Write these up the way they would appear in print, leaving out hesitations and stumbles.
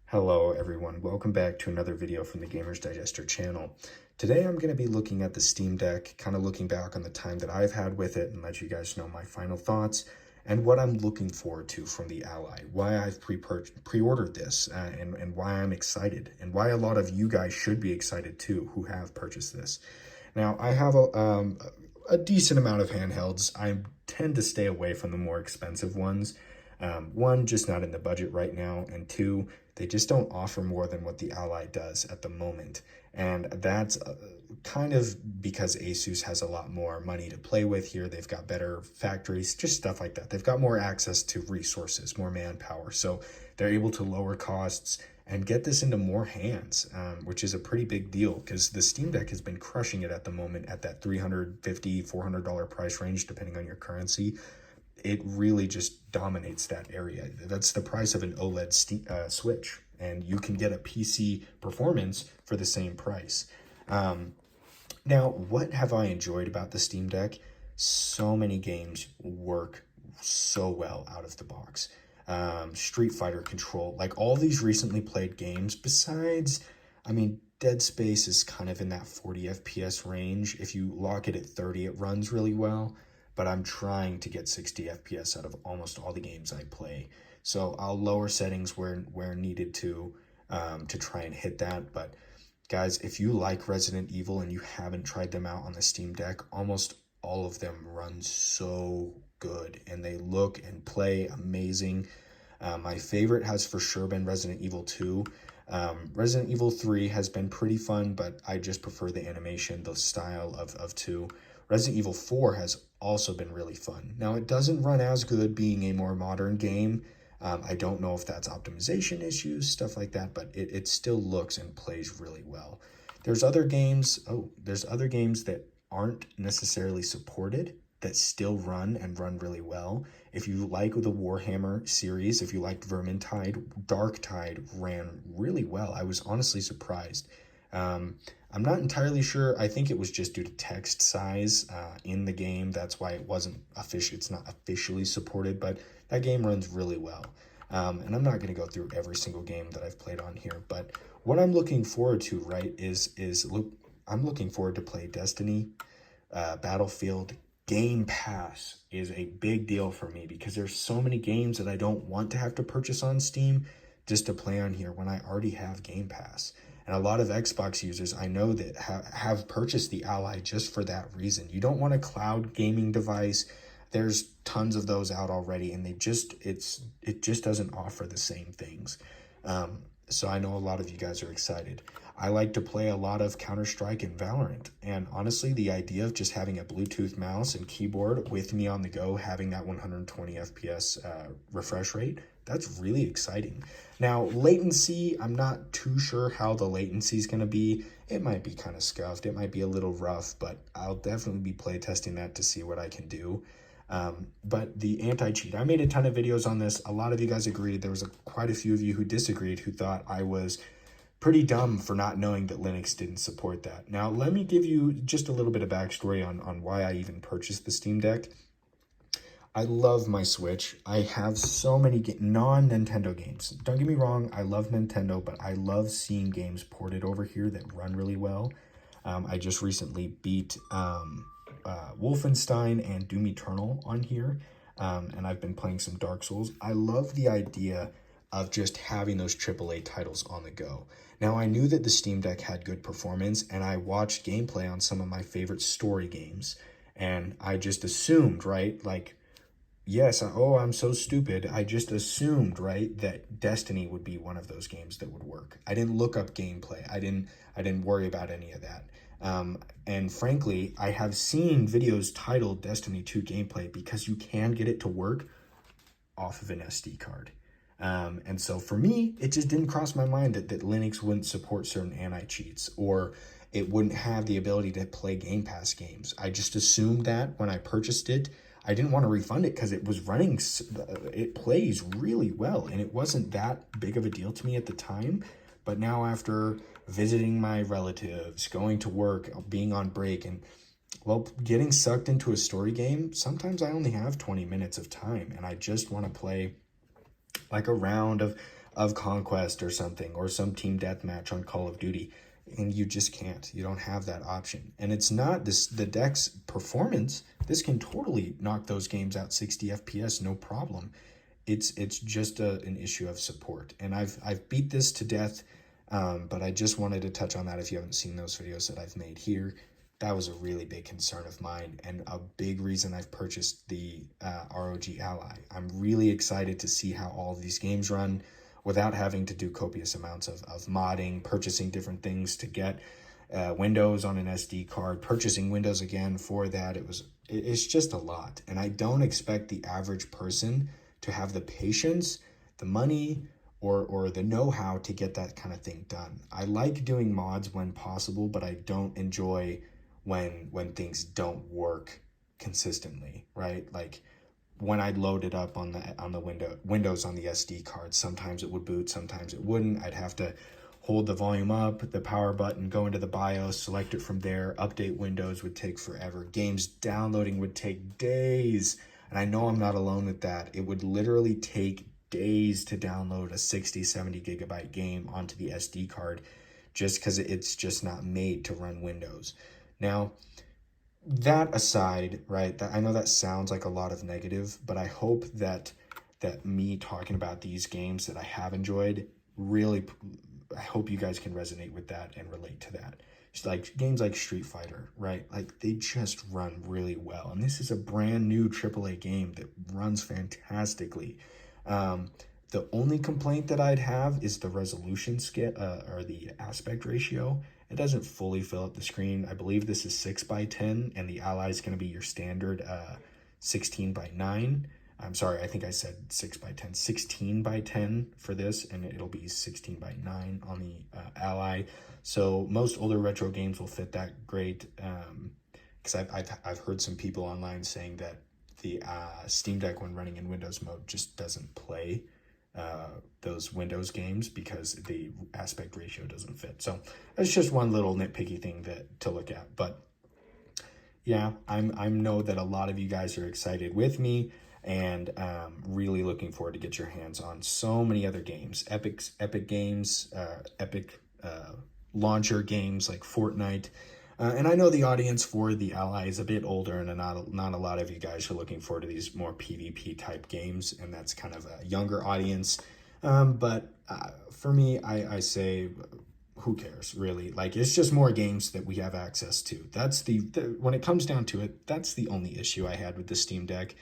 Hello everyone, welcome back to another video from the Gamers Digester channel. Today I'm going to be looking at the Steam Deck, kind of looking back on the time that I've had with it and let you guys know my final thoughts and what I'm looking forward to from the Ally, why I've pre-ordered this and why I'm excited and why a lot of you guys should be excited too who have purchased this. Now I have a decent amount of handhelds. I tend to stay away from the more expensive ones. One, just not in the budget right now, and two, they just don't offer more than what the Ally does at the moment. And that's kind of because Asus has a lot more money to play with here. They've got better factories, just stuff like that. They've got more access to resources, more manpower. So they're able to lower costs and get this into more hands, which is a pretty big deal because the Steam Deck has been crushing it at the moment at that $350, $400 price range, depending on your currency. It really just dominates that area. That's the price of an OLED Switch, and you can get a PC performance for the same price. Now, what have I enjoyed about the Steam Deck? So many games work so well out of the box. Street Fighter, Control, like all these recently played games, besides, I mean, Dead Space is kind of in that 40 FPS range. If you lock it at 30, it runs really well. But I'm trying to get 60 FPS out of almost all the games I play. So I'll lower settings where needed to try and hit that. But guys, if you like Resident Evil and you haven't tried them out on the Steam Deck, almost all of them run so good and they look and play amazing. My favorite has for sure been Resident Evil 2. Resident Evil 3 has been pretty fun, but I just prefer the animation, the style of 2. Resident Evil 4 has also been really fun. Now, it doesn't run as good being a more modern game. I don't know if that's optimization issues, stuff like that, but it still looks and plays really well. There's other games that aren't necessarily supported that still run and run really well. If you like the Warhammer series, if you liked Vermintide, Darktide ran really well. I was honestly surprised. I'm not entirely sure. I think it was just due to text size in the game. That's why it wasn't official. It's not officially supported, but that game runs really well. And I'm not going to go through every single game that I've played on here, but what I'm looking forward to, right, I'm looking forward to play Destiny, Battlefield. Game Pass is a big deal for me because there's so many games that I don't want to have to purchase on Steam just to play on here when I already have Game Pass. And a lot of Xbox users I know that have purchased the Ally just for that reason. You don't want a cloud gaming device. There's tons of those out already, and it just doesn't offer the same things. So I know a lot of you guys are excited. I like to play a lot of Counter-Strike and Valorant, and honestly, the idea of just having a Bluetooth mouse and keyboard with me on the go, having that 120 FPS refresh rate, that's really exciting. Now, latency, I'm not too sure how the latency is going to be. It might be kind of scuffed. It might be a little rough, but I'll definitely be play testing that to see what I can do. But the anti-cheat, I made a ton of videos on this. A lot of you guys agreed. There was quite a few of you who disagreed, who thought I was pretty dumb for not knowing that Linux didn't support that. Now, let me give you just a little bit of backstory on why I even purchased the Steam Deck. I love my Switch. I have so many non-Nintendo games. Don't get me wrong, I love Nintendo, but I love seeing games ported over here that run really well. I just recently beat Wolfenstein and Doom Eternal on here, and I've been playing some Dark Souls. I love the idea of just having those AAA titles on the go. Now, I knew that the Steam Deck had good performance, and I watched gameplay on some of my favorite story games, and I just assumed, right, like, yes, I'm so stupid. I just assumed, right, that Destiny would be one of those games that would work. I didn't look up gameplay. I didn't worry about any of that. And frankly, I have seen videos titled Destiny 2 gameplay because you can get it to work off of an SD card. And so for me, it just didn't cross my mind that Linux wouldn't support certain anti-cheats or it wouldn't have the ability to play Game Pass games. I just assumed that when I purchased it. I didn't want to refund it because it was running, it plays really well, and it wasn't that big of a deal to me at the time. But now after visiting my relatives, going to work, being on break, and, well, getting sucked into a story game, sometimes I only have 20 minutes of time, and I just want to play like a round of of Conquest or something, or some team deathmatch on Call of Duty. And you just can't. You don't have that option. And it's not this the deck's performance. This can totally knock those games out 60 FPS, no problem. It's just an issue of support. And I've beat this to death, but I just wanted to touch on that if you haven't seen those videos that I've made here. That was a really big concern of mine and a big reason I've purchased the ROG Ally. I'm really excited to see how all of these games run without having to do copious amounts of modding, purchasing different things to get Windows on an SD card, purchasing Windows again for that. It's just a lot. And I don't expect the average person to have the patience, the money, or the know-how to get that kind of thing done. I like doing mods when possible, but I don't enjoy when things don't work consistently, right? Like when I load it up on the Windows on the SD card, sometimes it would boot, sometimes it wouldn't. I'd have to hold the volume up, the power button, go into the BIOS, select it from there. Update Windows would take forever. Games downloading would take days. And I know I'm not alone with that. It would literally take days to download a 60, 70 gigabyte game onto the SD card just because it's just not made to run Windows. Now, that aside, right, I know that sounds like a lot of negative, but I hope that me talking about these games that I have enjoyed, really, I hope you guys can resonate with that and relate to that. It's like games like Street Fighter, right? Like they just run really well. And this is a brand new AAA game that runs fantastically. The only complaint that I'd have is the resolution or the aspect ratio. It doesn't fully fill up the screen. I believe this is 6x10, and the Ally is going to be your standard 16x9. I'm sorry, I think I said 6x10, 16x10 for this, and it'll be 16x9 on the Ally. So most older retro games will fit that great. Because I've heard some people online saying that the Steam Deck, when running in Windows mode, just doesn't play those Windows games because the aspect ratio doesn't fit. So that's just one little nitpicky thing to look at. But yeah, I know that a lot of you guys are excited with me, and really looking forward to get your hands on so many other games, epic games, epic launcher games like Fortnite. And I know the audience for the Ally is a bit older, and not a lot of you guys are looking forward to these more PvP type games, and that's kind of a younger audience. But for me, I say, who cares, really? Like, it's just more games that we have access to. That's when it comes down to it, that's the only issue I had with the Steam Deck.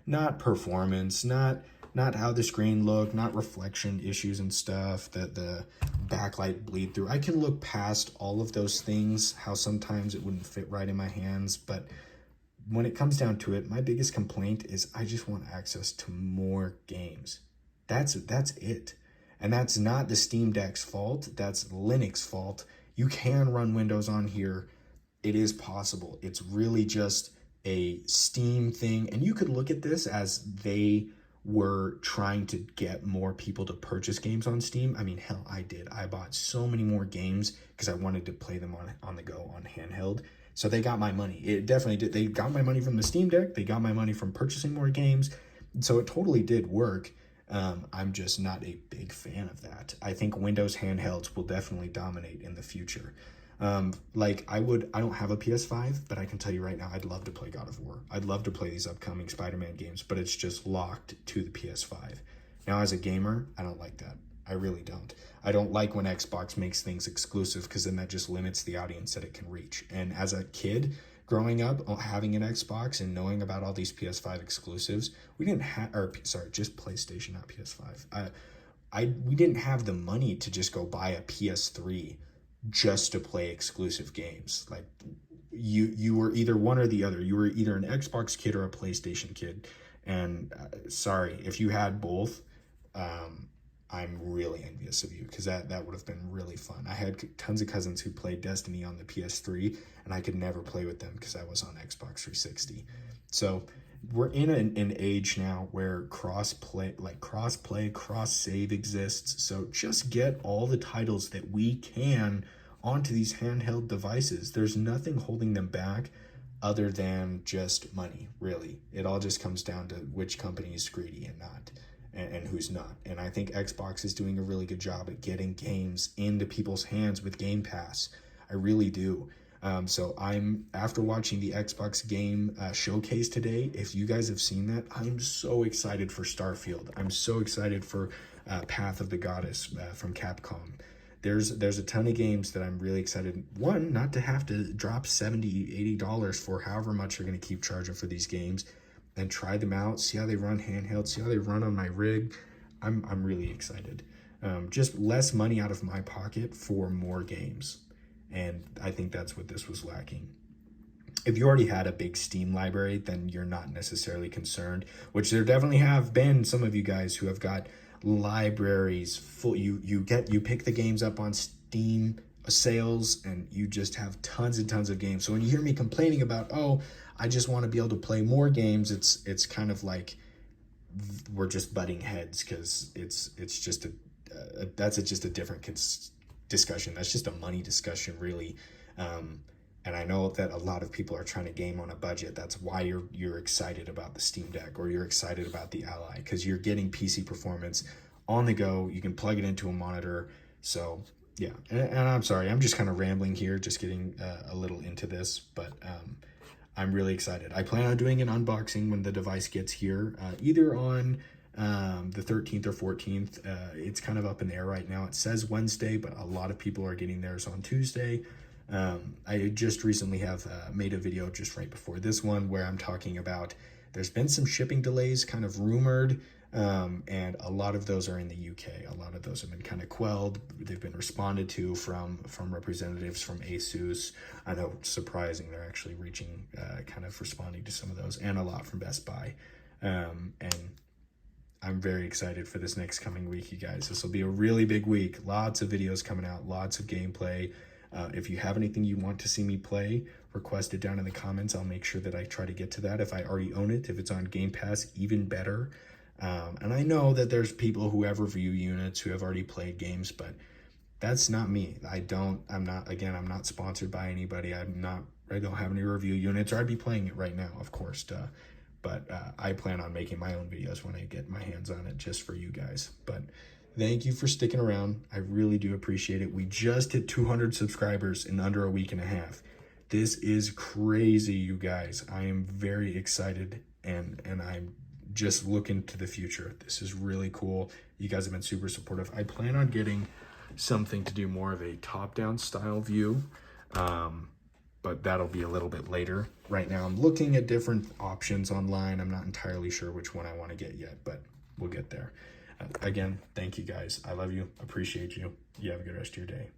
Not performance, not how the screen looked, not reflection issues and stuff, that the backlight bleed through. I can look past all of those things, how sometimes it wouldn't fit right in my hands, but when it comes down to it, my biggest complaint is I just want access to more games. That's it. And that's not the Steam Deck's fault, that's Linux fault. You can run Windows on here. It is possible. It's really just a Steam thing, and you could look at this as they were trying to get more people to purchase games on Steam. I mean, hell, I did. I bought so many more games because I wanted to play them on the go, on handheld. So they got my money. It definitely did. They got my money from the Steam Deck. They got my money from purchasing more games. So it totally did work. I'm just not a big fan of that. I think Windows handhelds will definitely dominate in the future. Like I don't have a PS5, but I can tell you right now, I'd love to play God of War. I'd love to play these upcoming Spider-Man games, but it's just locked to the PS5. Now, as a gamer, I don't like that. I really don't. I don't like when Xbox makes things exclusive, because then that just limits the audience that it can reach. And as a kid growing up, having an Xbox and knowing about all these PS5 exclusives, we didn't have, or sorry, just PlayStation, not PS5. We didn't have the money to just go buy a PS3 just to play exclusive games. Like you were either one or the other. You were either an Xbox kid or a PlayStation kid. And sorry, if you had both, I'm really envious of you, because that would have been really fun. I had tons of cousins who played Destiny on the PS3, and I could never play with them because I was on Xbox 360. So we're in an age now where cross-play, cross-save exists. So just get all the titles that we can onto these handheld devices. There's nothing holding them back other than just money, really. It all just comes down to which company is greedy and not. and who's not. And I think Xbox is doing a really good job at getting games into people's hands with Game Pass. I really do. So I'm, after watching the Xbox game showcase today, if you guys have seen that, I'm so excited for Starfield. I'm so excited for Path of the Goddess from Capcom. There's a ton of games that I'm really excited. One, not to have to drop $70, $80 for however much you're going to keep charging for these games, and try them out, see how they run handheld, see how they run on my rig. I'm really excited. Just less money out of my pocket for more games. And I think that's what this was lacking. If you already had a big Steam library, then you're not necessarily concerned, which there definitely have been some of you guys who have got libraries full. You pick the games up on Steam sales and you just have tons and tons of games. So when you hear me complaining about, oh, I just want to be able to play more games, it's kind of like we're just butting heads, because it's just just a different discussion. That's just a money discussion, really. And I know that a lot of people are trying to game on a budget. That's why you're excited about the Steam Deck, or you're excited about the Ally, because you're getting PC performance on the go. You can plug it into a monitor. So yeah, and I'm sorry, I'm just kind of rambling here, just getting a little into this, but I'm really excited. I plan on doing an unboxing when the device gets here, either on the 13th or 14th. It's kind of up in the air right now. It says Wednesday, but a lot of people are getting theirs on Tuesday. I just recently have made a video just right before this one where I'm talking about there's been some shipping delays kind of rumored, and a lot of those are in the UK. A lot of those have been kind of quelled. They've been responded to from representatives from ASUS. I know, surprising, they're actually reaching, kind of responding to some of those, and a lot from Best Buy. And I'm very excited for this next coming week, you guys. This will be a really big week. Lots of videos coming out, lots of gameplay. If you have anything you want to see me play, request it down in the comments. I'll make sure that I try to get to that. If I already own it, if it's on Game Pass, even better. And I know that there's people who have review units who have already played games, but that's not me. I'm not sponsored by anybody. I don't have any review units, or I'd be playing it right now, of course. But I plan on making my own videos when I get my hands on it, just for you guys. But thank you for sticking around. I really do appreciate it. We just hit 200 subscribers in under a week and a half. This is crazy, you guys. I am very excited, and I'm just looking to the future. This is really cool. You guys have been super supportive. I plan on getting something to do more of a top-down style view, but that'll be a little bit later. Right now, I'm looking at different options online. I'm not entirely sure which one I want to get yet, but we'll get there. Again, thank you guys. I love you. Appreciate you. You have a good rest of your day.